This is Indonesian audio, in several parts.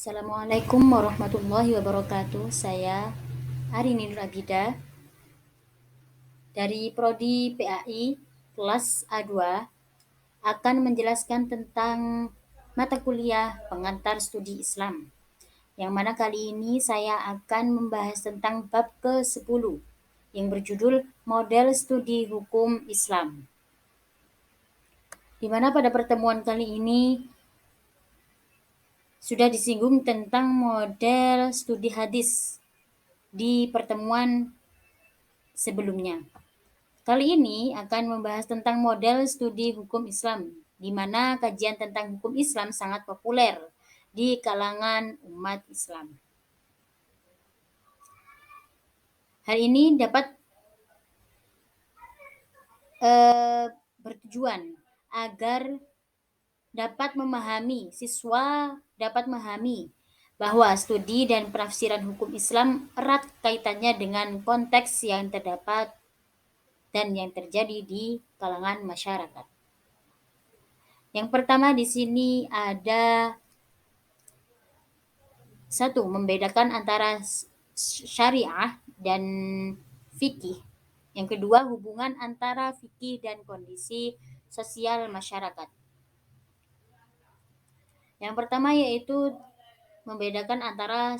Assalamualaikum warahmatullahi wabarakatuh. Saya Arini Nur Abida dari Prodi PAI kelas A2 akan menjelaskan tentang mata kuliah pengantar studi Islam. Yang mana kali ini saya akan membahas tentang bab ke-10 yang berjudul Model Studi Hukum Islam. Di mana pada pertemuan kali ini sudah disinggung tentang model studi hadis di pertemuan sebelumnya. Kali ini akan membahas tentang model studi hukum Islam, di mana kajian tentang hukum Islam sangat populer di kalangan umat Islam. Hal ini dapat bertujuan agar siswa dapat memahami bahwa studi dan penafsiran hukum Islam erat kaitannya dengan konteks yang terdapat dan yang terjadi di kalangan masyarakat. Yang pertama di sini ada satu, membedakan antara syariah dan fikih. Yang kedua, hubungan antara fikih dan kondisi sosial masyarakat. Yang pertama yaitu membedakan antara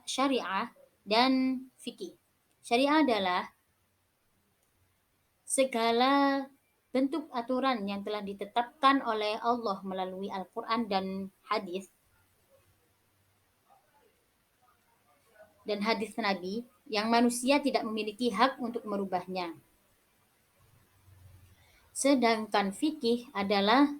syariah dan fikih. Syariah adalah segala bentuk aturan yang telah ditetapkan oleh Allah melalui Al-Quran dan hadis Nabi yang manusia tidak memiliki hak untuk merubahnya. Sedangkan fikih adalah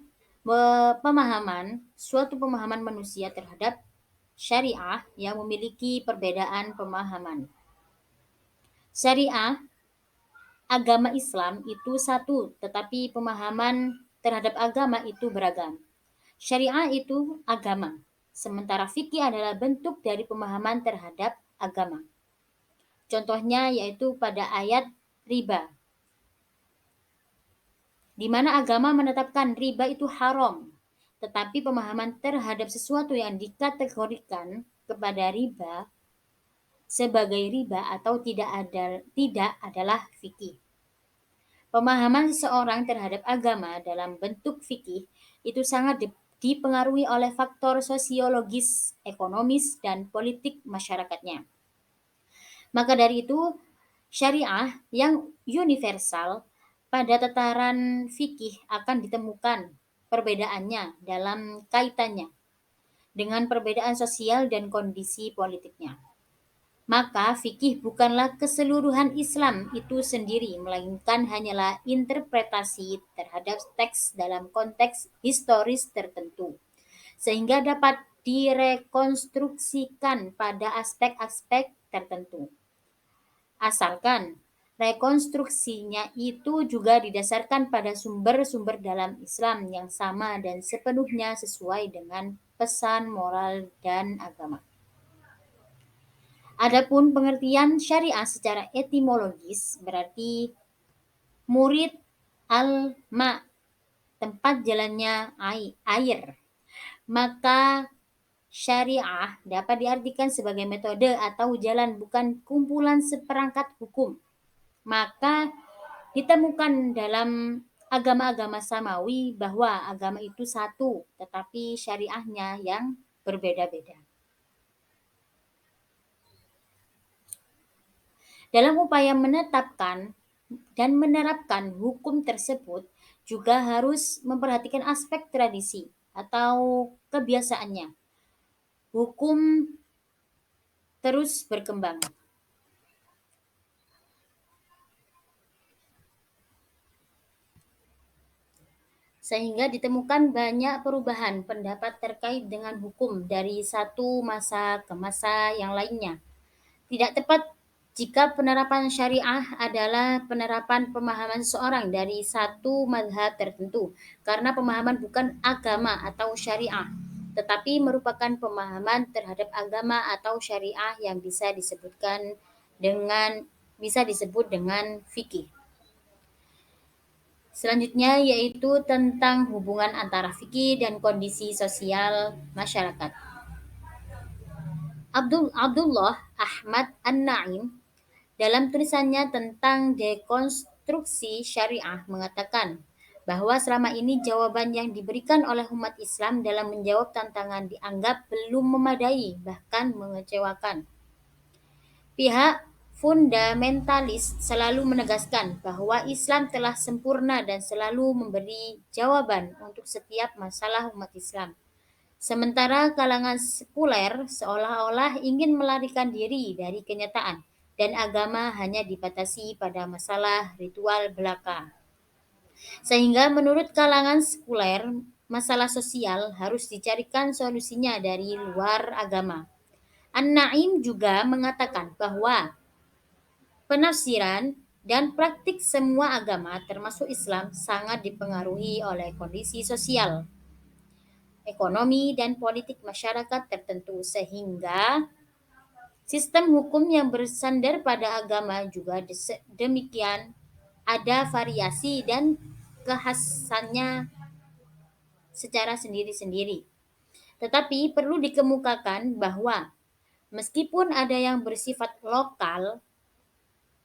suatu pemahaman manusia terhadap syariah yang memiliki perbedaan pemahaman. Syariah, agama Islam itu satu, tetapi pemahaman terhadap agama itu beragam. Syariah itu agama, sementara fikih adalah bentuk dari pemahaman terhadap agama. Contohnya yaitu pada ayat riba, di mana agama menetapkan riba itu haram, tetapi pemahaman terhadap sesuatu yang dikategorikan kepada riba sebagai riba atau tidak adalah fikih. Pemahaman seseorang terhadap agama dalam bentuk fikih itu sangat dipengaruhi oleh faktor sosiologis, ekonomis, dan politik masyarakatnya. Maka dari itu, syariah yang universal pada tataran fikih akan ditemukan perbedaannya dalam kaitannya dengan perbedaan sosial dan kondisi politiknya. Maka fikih bukanlah keseluruhan Islam itu sendiri, melainkan hanyalah interpretasi terhadap teks dalam konteks historis tertentu, sehingga dapat direkonstruksikan pada aspek-aspek tertentu. Asalkan rekonstruksinya itu juga didasarkan pada sumber-sumber dalam Islam yang sama dan sepenuhnya sesuai dengan pesan moral dan agama. Adapun pengertian syariah secara etimologis berarti murid al-ma, tempat jalannya air. Maka syariah dapat diartikan sebagai metode atau jalan, bukan kumpulan seperangkat hukum. Maka ditemukan dalam agama-agama samawi bahwa agama itu satu, tetapi syariahnya yang berbeda-beda. Dalam upaya menetapkan dan menerapkan hukum tersebut juga harus memperhatikan aspek tradisi atau kebiasaannya. Hukum terus berkembang. Sehingga ditemukan banyak perubahan pendapat terkait dengan hukum dari satu masa ke masa yang lainnya. Tidak tepat jika penerapan syariah adalah penerapan pemahaman seorang dari satu mazhab tertentu, karena pemahaman bukan agama atau syariah, tetapi merupakan pemahaman terhadap agama atau syariah yang bisa disebut dengan fikih. Selanjutnya yaitu tentang hubungan antara fikih dan kondisi sosial masyarakat. Abdullah Ahmad An-Naim dalam tulisannya tentang dekonstruksi syariah mengatakan bahwa selama ini jawaban yang diberikan oleh umat Islam dalam menjawab tantangan dianggap belum memadai, bahkan mengecewakan. Pihak fundamentalis selalu menegaskan bahwa Islam telah sempurna dan selalu memberi jawaban untuk setiap masalah umat Islam. Sementara kalangan sekuler seolah-olah ingin melarikan diri dari kenyataan dan agama hanya dibatasi pada masalah ritual belaka. Sehingga menurut kalangan sekuler, masalah sosial harus dicarikan solusinya dari luar agama. An-Naim juga mengatakan bahwa penafsiran dan praktik semua agama termasuk Islam sangat dipengaruhi oleh kondisi sosial, ekonomi, dan politik masyarakat tertentu sehingga sistem hukum yang bersandar pada agama juga demikian ada variasi dan kekhasannya secara sendiri-sendiri. Tetapi perlu dikemukakan bahwa meskipun ada yang bersifat lokal,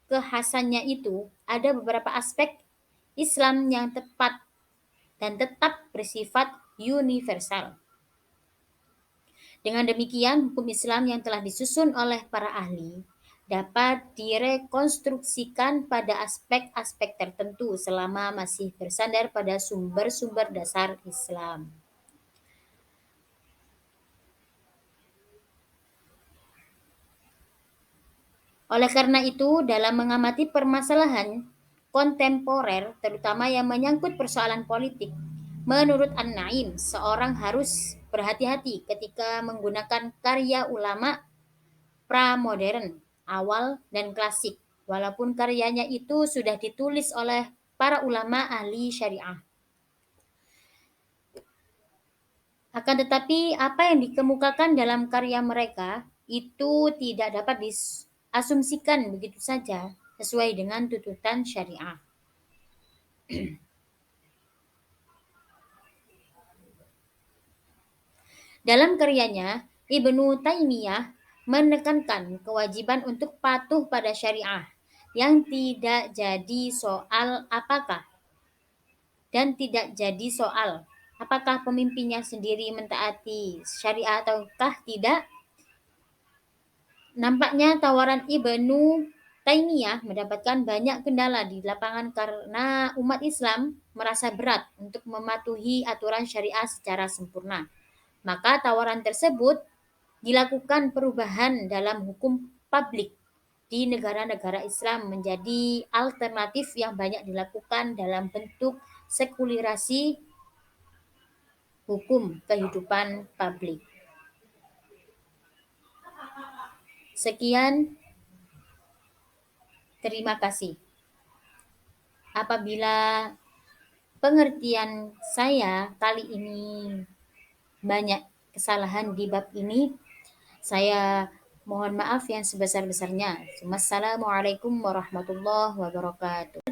kekhasannya itu ada beberapa aspek Islam yang tepat dan tetap bersifat universal. Dengan demikian, hukum Islam yang telah disusun oleh para ahli dapat direkonstruksikan pada aspek-aspek tertentu selama masih bersandar pada sumber-sumber dasar Islam. Oleh karena itu, dalam mengamati permasalahan kontemporer, terutama yang menyangkut persoalan politik, menurut An-Naim, seorang harus berhati-hati ketika menggunakan karya ulama pramodern, awal, dan klasik, walaupun karyanya itu sudah ditulis oleh para ulama ahli syariah. Akan tetapi, apa yang dikemukakan dalam karya mereka itu tidak dapat diasumsikan begitu saja sesuai dengan tuntutan syariah. Dalam karyanya, Ibnu Taimiyah menekankan kewajiban untuk patuh pada syariah yang tidak jadi soal apakah dan tidak jadi soal apakah pemimpinnya sendiri mentaati syariah ataukah tidak. Nampaknya tawaran Ibnu Taimiyah mendapatkan banyak kendala di lapangan karena umat Islam merasa berat untuk mematuhi aturan syariah secara sempurna. Maka tawaran tersebut dilakukan perubahan dalam hukum publik di negara-negara Islam menjadi alternatif yang banyak dilakukan dalam bentuk sekulerasi hukum kehidupan publik. Sekian, terima kasih. Apabila pengertian saya kali ini banyak kesalahan di bab ini, saya mohon maaf yang sebesar-besarnya. Wassalamualaikum warahmatullahi wabarakatuh.